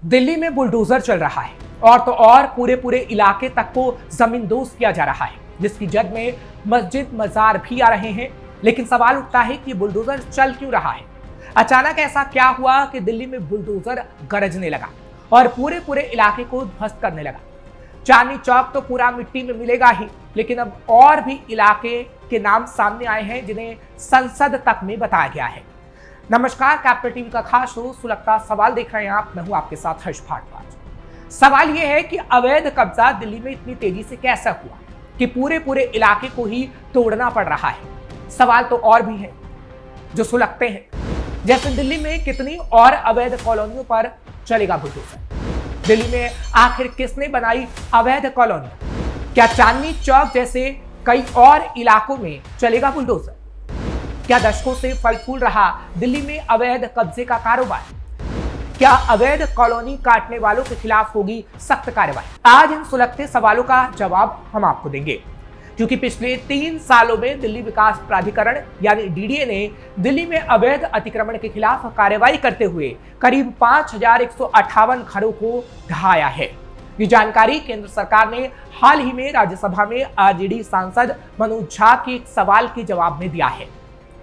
दिल्ली में बुलडोजर चल रहा है और तो और पूरे इलाके तक को जमींदोज किया जा रहा है, जिसकी जद में मस्जिद मजार भी आ रहे हैं। लेकिन सवाल उठता है कि बुलडोजर चल क्यों रहा है। अचानक ऐसा क्या हुआ कि दिल्ली में बुलडोजर गरजने लगा और पूरे इलाके को ध्वस्त करने लगा। चांदनी चौक तो पूरा मिट्टी में मिलेगा ही, लेकिन अब और भी इलाके के नाम सामने आए हैं जिन्हें संसद तक में बताया गया है। नमस्कार, कैपिटल टीवी का खास शो सुलगता सवाल देख रहे हैं आप। मैं हूं आपके साथ हर्ष भारद्वाज। सवाल यह है कि अवैध कब्जा दिल्ली में इतनी तेजी से कैसा हुआ कि पूरे इलाके को ही तोड़ना पड़ रहा है। सवाल तो और भी हैं जो सुलगते हैं, जैसे दिल्ली में कितनी और अवैध कॉलोनियों पर चलेगा बुलडोजर। दिल्ली में आखिर किसने बनाई अवैध कॉलोनी? क्या चांदनी चौक जैसे कई और इलाकों में चलेगा बुलडोजर? क्या दशकों से फल फूल रहा दिल्ली में अवैध कब्जे का कारोबार? क्या अवैध कॉलोनी काटने वालों के खिलाफ होगी सख्त कार्रवाई? आज इन सुलगते सवालों का जवाब हम आपको देंगे, क्योंकि पिछले 3 सालों में दिल्ली विकास प्राधिकरण यानी डीडीए ने दिल्ली में अवैध अतिक्रमण के खिलाफ कार्रवाई करते हुए करीब 5158 घरों को ढहाया है। ये जानकारी केंद्र सरकार ने हाल ही में राज्यसभा में आरजेडी सांसद मनोज झा के एक सवाल के जवाब में दिया है,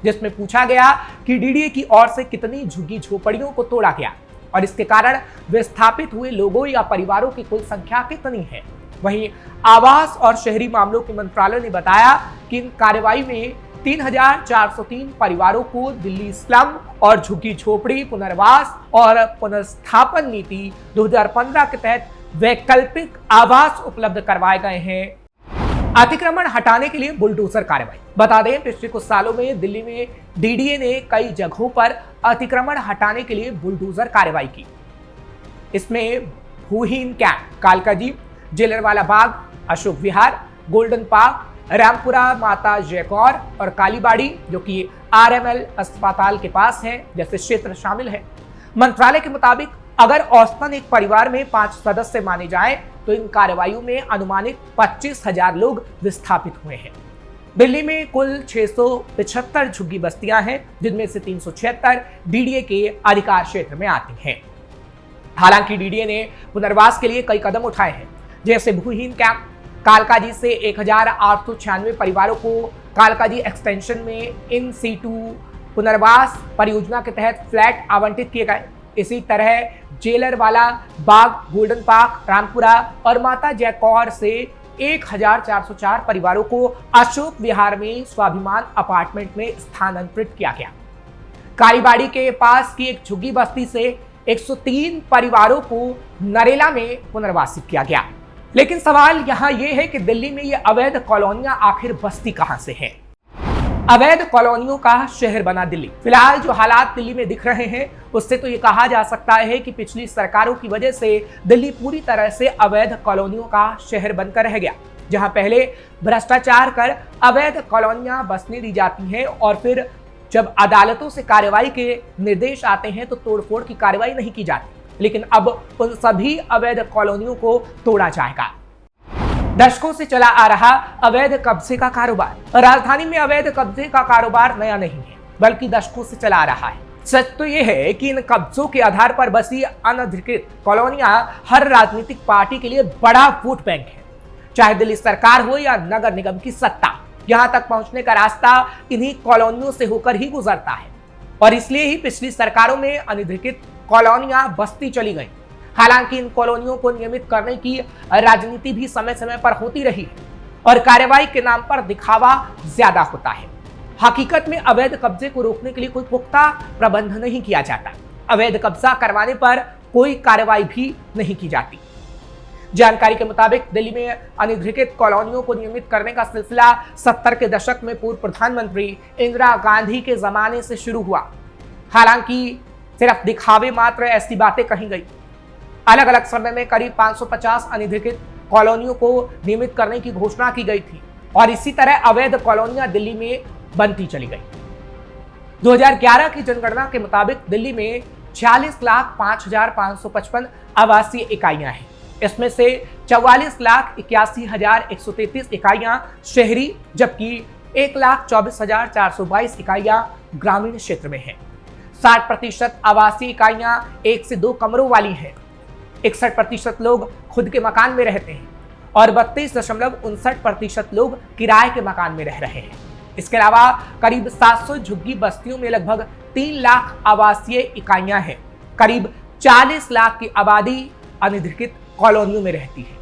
जिसमें पूछा गया कि डीडीए की ओर से कितनी झुग्गी झोपड़ियों को तोड़ा गया और इसके कारण विस्थापित हुए लोगों या परिवारों की कुल संख्या कितनी है। वहीं आवास और शहरी मामलों के मंत्रालय ने बताया कि इन कार्रवाई में 3403 परिवारों को दिल्ली स्लम और झुग्गी झोपड़ी पुनर्वास और पुनर्स्थापन नीति 2015 के तहत वैकल्पिक आवास उपलब्ध करवाए गए हैं। अतिक्रमण हटाने के लिए बुलडोजर कार्रवाई। बता दें, पिछले कुछ सालों में दिल्ली में डीडीए ने कई जगहों पर अतिक्रमण हटाने के लिए बुलडोजर कार्रवाई की। इसमें भूहीन कैंप, कालकाजी, जेलरवाला बाग, अशोक विहार, गोल्डन पार्क, रामपुरा माता जयकौर और कालीबाड़ी, जो कि आरएमएल अस्पताल के पास है, जैसे क्षेत्र शामिल है। मंत्रालय के मुताबिक अगर औसतन एक परिवार में 5 सदस्य माने जाएं, तो इन कार्रवाइयों में अनुमानित 25,000 लोग विस्थापित हुए हैं। दिल्ली में कुल 675 झुग्गी बस्तियां हैं, जिनमें से 376 डीडीए के अधिकार क्षेत्र में आती हैं। हालांकि डीडीए ने पुनर्वास के लिए कई कदम उठाए हैं, जैसे भूहीन कैंप, कालकाजी से 1896 परिवारों को कालकाजी एक्सटेंशन में इन सीटू पुनर्वास परियोजना के तहत फ्लैट आवंटित किए गए। इसी तरह जेलरवाला बाग, गोल्डन पार्क, रामपुरा और माता जयकौर से 1404 परिवारों को अशोक विहार में स्वाभिमान अपार्टमेंट में स्थानांतरित किया गया। कालीबाड़ी के पास की एक झुग्गी बस्ती से 103 परिवारों को नरेला में पुनर्वासित किया गया। लेकिन सवाल यहाँ यह है कि दिल्ली में ये अवैध कॉलोनियां आखिर बस्ती कहां से हैं? अवैध कॉलोनियों का शहर बना दिल्ली। फिलहाल जो हालात दिल्ली में दिख रहे हैं, उससे तो ये कहा जा सकता है कि पिछली सरकारों की वजह से दिल्ली पूरी तरह से अवैध कॉलोनियों का शहर बनकर रह गया, जहां पहले भ्रष्टाचार कर अवैध कॉलोनियां बसने दी जाती हैं और फिर जब अदालतों से कार्रवाई के निर्देश आते हैं तो तोड़फोड़ की कार्रवाई नहीं की जाती। लेकिन अब उन सभी अवैध कॉलोनियों को तोड़ा जाएगा। दशकों से चला आ रहा अवैध कब्जे का कारोबार। राजधानी में अवैध कब्जे का कारोबार नया नहीं है, बल्कि दशकों से चला आ रहा है। सच तो यह है कि इन कब्जों के आधार पर बसी अनधिकृत कॉलोनियां हर राजनीतिक पार्टी के लिए बड़ा वोट बैंक है, चाहे दिल्ली सरकार हो या नगर निगम की सत्ता। यहां तक पहुंचने का रास्ता इन्हीं कॉलोनियों से होकर ही गुजरता है और इसलिए ही पिछली सरकारों में अनधिकृत कॉलोनियां बसती चली गई। हालांकि इन कॉलोनियों को नियमित करने की राजनीति भी समय समय पर होती रही और कार्रवाई के नाम पर दिखावा ज्यादा होता है। हकीकत में अवैध कब्जे को रोकने के लिए कोई पुख्ता प्रबंध नहीं किया जाता। अवैध कब्जा करवाने पर कोई कार्रवाई भी नहीं की जाती। जानकारी के मुताबिक दिल्ली में अनधिकृत कॉलोनियों को नियमित करने का सिलसिला 70 के दशक में पूर्व प्रधानमंत्री इंदिरा गांधी के जमाने से शुरू हुआ। हालांकि सिर्फ दिखावे मात्र ऐसी बातें कही गई। अलग अलग समय में करीब 550 अनधिकृत कॉलोनियों को नियमित करने की घोषणा की गई थी और इसी तरह अवैध कॉलोनियां दिल्ली में बनती चली गई। 2011 की जनगणना के मुताबिक दिल्ली में 46,05,555 आवासीय इकाइयां हैं। इसमें से 44,81,133 इकाइयां शहरी, जबकि 1,24,422 इकाइयां ग्रामीण क्षेत्र में हैं। 60% आवासीय इकाइयां 1 से 2 कमरों वाली हैं। 61% लोग खुद के मकान में रहते हैं और 32.59% लोग किराए के मकान में रह रहे हैं। इसके अलावा करीब 700 झुग्गी बस्तियों में लगभग 3 लाख आवासीय इकाइयां हैं। करीब 40 लाख की आबादी अनधिकृत कॉलोनियों में रहती है।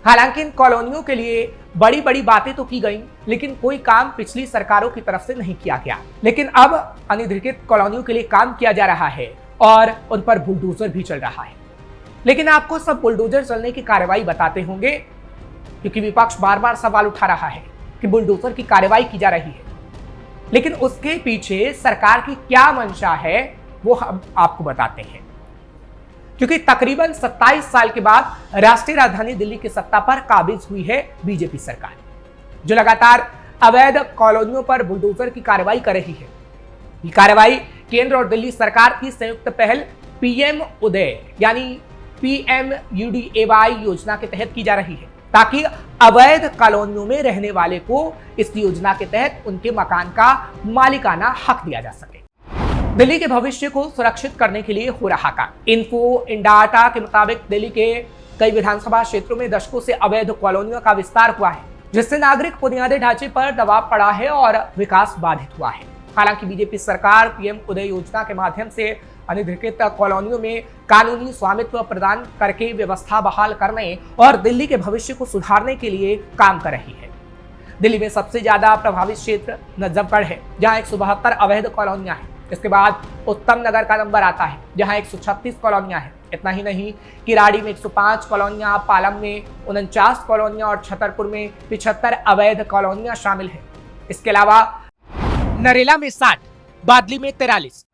हालांकि इन कॉलोनियों के लिए बड़ी बड़ी बातें तो की गई, लेकिन कोई काम पिछली सरकारों की तरफ से नहीं किया गया। लेकिन अब अनधिकृत कॉलोनियों के लिए काम किया जा रहा है और उन पर बुलडोजर भी चल रहा है। लेकिन आपको सब बुलडोजर चलने की कार्रवाई बताते होंगे, क्योंकि विपक्ष बार बार सवाल उठा रहा है कि बुलडोजर की कार्रवाई की जा रही है, लेकिन उसके पीछे सरकार की क्या मंशा है वो हम आपको बताते हैं। क्योंकि तकरीबन 27 साल के बाद राष्ट्रीय राजधानी दिल्ली की सत्ता पर काबिज हुई है बीजेपी सरकार, जो लगातार अवैध कॉलोनियों पर बुलडोजर की कार्रवाई कर रही है। ये कार्रवाई केंद्र और दिल्ली सरकार की संयुक्त पहल पीएम उदय यानी PMUDAY योजना के तहत की जा रही है, ताकि अवैध कॉलोनियों में रहने वाले को इस योजना के तहत उनके मकान का मालिकाना हक दिया जा सके। दिल्ली के भविष्य को सुरक्षित करने के लिए हो रहा काम। इन्फो इंडाटा के मुताबिक दिल्ली के कई विधानसभा क्षेत्रों में दशकों से अवैध कॉलोनियों का विस्तार हुआ है, जिससे नागरिक बुनियादी ढांचे पर दबाव पड़ा है और विकास बाधित हुआ है। हालांकि बीजेपी सरकार पीएम उदय योजना के माध्यम से अनधिकृत कॉलोनियों में कानूनी स्वामित्व प्रदान करके व्यवस्था बहाल करने और दिल्ली के भविष्य को सुधारने के लिए काम कर रही है। दिल्ली में सबसे ज्यादा प्रभावित क्षेत्र नजफगढ़ है, जहां 172 अवैध कॉलोनियां हैं। इसके बाद उत्तम नगर का नंबर आता है, जहां 136 कॉलोनियां हैं। इतना ही नहीं, किराड़ी में 105 कॉलोनियां, पालम में 49 कॉलोनियां और छतरपुर में 75 अवैध कॉलोनियां शामिल हैं। इसके अलावा नरेला में 60, बादली में 43,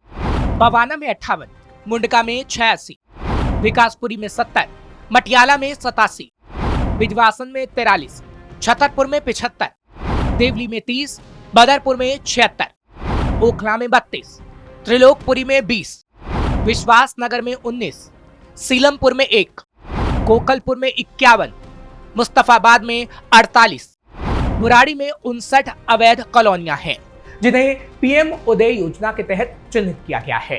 बवाना में 58, मुंडका में 86, विकासपुरी में 70, मटियाला में 87, बिजवासन में 43, छतरपुर में 75, देवली में 30, बदरपुर में 76, ओखला में 32, त्रिलोकपुरी में 20, विश्वास नगर में 19, सीलमपुर में 1, कोकलपुर में 51, मुस्तफाबाद में 48, बुराड़ी में 59 अवैध कॉलोनियां हैं, जिन्हें पीएम उदय योजना के तहत चिन्हित किया गया है।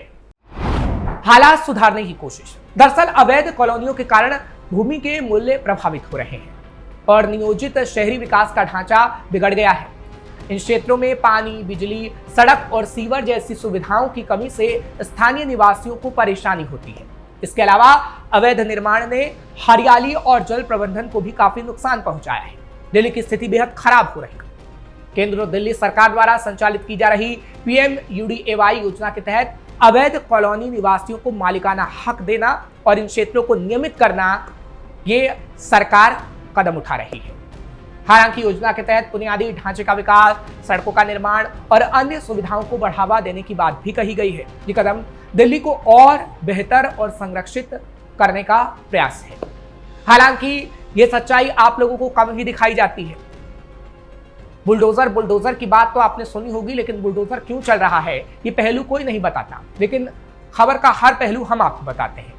हालात सुधारने की कोशिश। दरअसल अवैध कॉलोनियों के कारण भूमि के मूल्य प्रभावित हो रहे हैं और नियोजित शहरी विकास का ढांचा बिगड़ गया है। इन क्षेत्रों में पानी, बिजली, सड़क और सीवर जैसी सुविधाओं की कमी से स्थानीय निवासियों को परेशानी होती है। इसके अलावा अवैध निर्माण ने हरियाली और जल प्रबंधन को भी काफी नुकसान पहुंचाया है। दिल्ली की स्थिति बेहद खराब हो रही है। केंद्र और दिल्ली सरकार द्वारा संचालित की जा रही PMUDAY योजना के तहत अवैध कॉलोनी निवासियों को मालिकाना हक देना और इन क्षेत्रों को नियमित करना, ये सरकार कदम उठा रही है। हालांकि योजना के तहत बुनियादी ढांचे का विकास, सड़कों का निर्माण और अन्य सुविधाओं को बढ़ावा देने की बात भी कही गई है। ये कदम दिल्ली को और बेहतर और संरक्षित करने का प्रयास है। हालांकि ये सच्चाई आप लोगों को कम ही दिखाई जाती है। बुलडोजर की बात तो आपने सुनी होगी, लेकिन बुलडोजर क्यों चल रहा है ये पहलू कोई नहीं बताता, लेकिन खबर का हर पहलू हम आपको बताते हैं।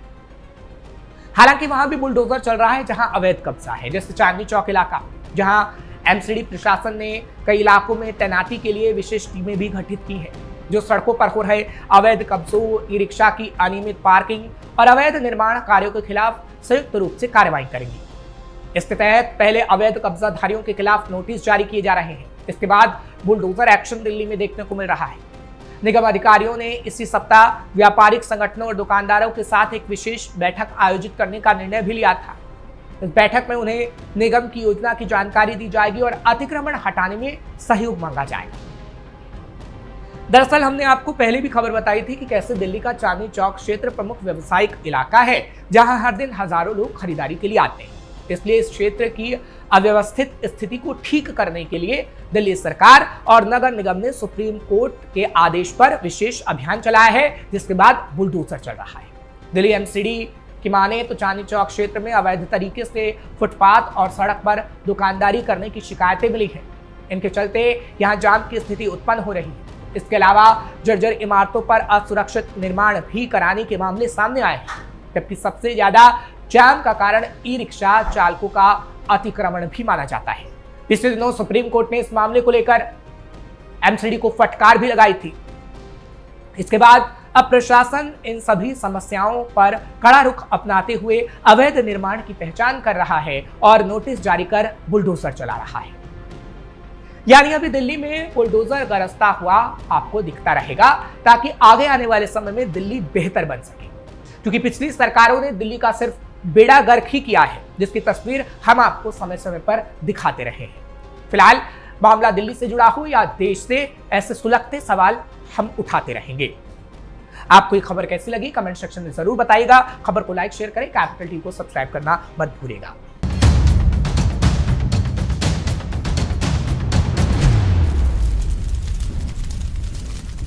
हालांकि वहां भी बुलडोजर चल रहा है जहां अवैध कब्जा है, जैसे चांदनी चौक इलाका, जहां MCD प्रशासन ने कई इलाकों में तैनाती के लिए विशेष टीमें भी गठित की है, जो सड़कों पर हो रहे अवैध कब्जों, ई रिक्शा की अनियमित पार्किंग और अवैध निर्माण कार्यों के खिलाफ संयुक्त रूप से कार्रवाई करेंगी। इसके तहत पहले अवैध कब्जाधारियों के खिलाफ नोटिस जारी किए जा रहे हैं। इसके बाद बुलडोजर एक्शन दिल्ली में देखने को मिल रहा है। निगम अधिकारियों ने इसी सप्ताह व्यापारिक संगठनों और दुकानदारों के साथ एक विशेष बैठक आयोजित करने का निर्णय भी लिया था। इस बैठक में उन्हें निगम की योजना की जानकारी दी जाएगी और अतिक्रमण हटाने में सहयोग मांगा जाएगा। दरअसल हमने आपको पहले भी खबर बताई थी कि कैसे दिल्ली का चांदनी चौक क्षेत्र प्रमुख व्यावसायिक इलाका है, जहां हर दिन हजारों लोग खरीदारी के लिए आते हैं। इसलिए इस क्षेत्र की अव्यवस्थित स्थिति को ठीक करने के लिए दिल्ली सरकार और नगर निगम ने सुप्रीम कोर्ट के आदेश पर विशेष अभियान चलाया है, जिसके बाद बुलडोजर चल रहा है। दिल्ली MCD की माने तो चांदनी चौक क्षेत्र में अवैध तरीके से फुटपाथ और सड़क पर दुकानदारी करने की शिकायतें मिली हैं। इनके चलते यहाँ जाम की स्थिति उत्पन्न हो रही है। इसके अलावा जर्जर इमारतों पर असुरक्षित निर्माण भी कराने के मामले सामने आए हैं, जबकि सबसे ज्यादा जाम का कारण ई रिक्शा चालकों का अतिक्रमण भी माना जाता है। पिछले दिनों सुप्रीम कोर्ट ने इस मामले को लेकर MCD को फटकार भी लगाई थी। इसके बाद अब प्रशासन इन सभी समस्याओं पर कड़ा रुख अपनाते हुए अवैध निर्माण की पहचान कर रहा है और नोटिस जारी कर बुलडोजर चला रहा है। यानी अभी दिल्ली में बुलडोजर गरजता हुआ आपको दिखता रहेगा, ताकि आगे आने वाले समय में दिल्ली बेहतर बन सके। क्योंकि पिछली सरकारों ने दिल्ली का सिर्फ बेड़ा गर्क ही किया है, जिसकी तस्वीर हम आपको समय समय पर दिखाते रहे हैं। फिलहाल मामला दिल्ली से जुड़ा हो या देश से, ऐसे सुलगते सवाल हम उठाते रहेंगे। आपको ये खबर कैसी लगी कमेंट सेक्शन में जरूर बताइएगा। खबर को लाइक शेयर करें, कैपिटल टीवी को सब्सक्राइब करना मत भूलिएगा।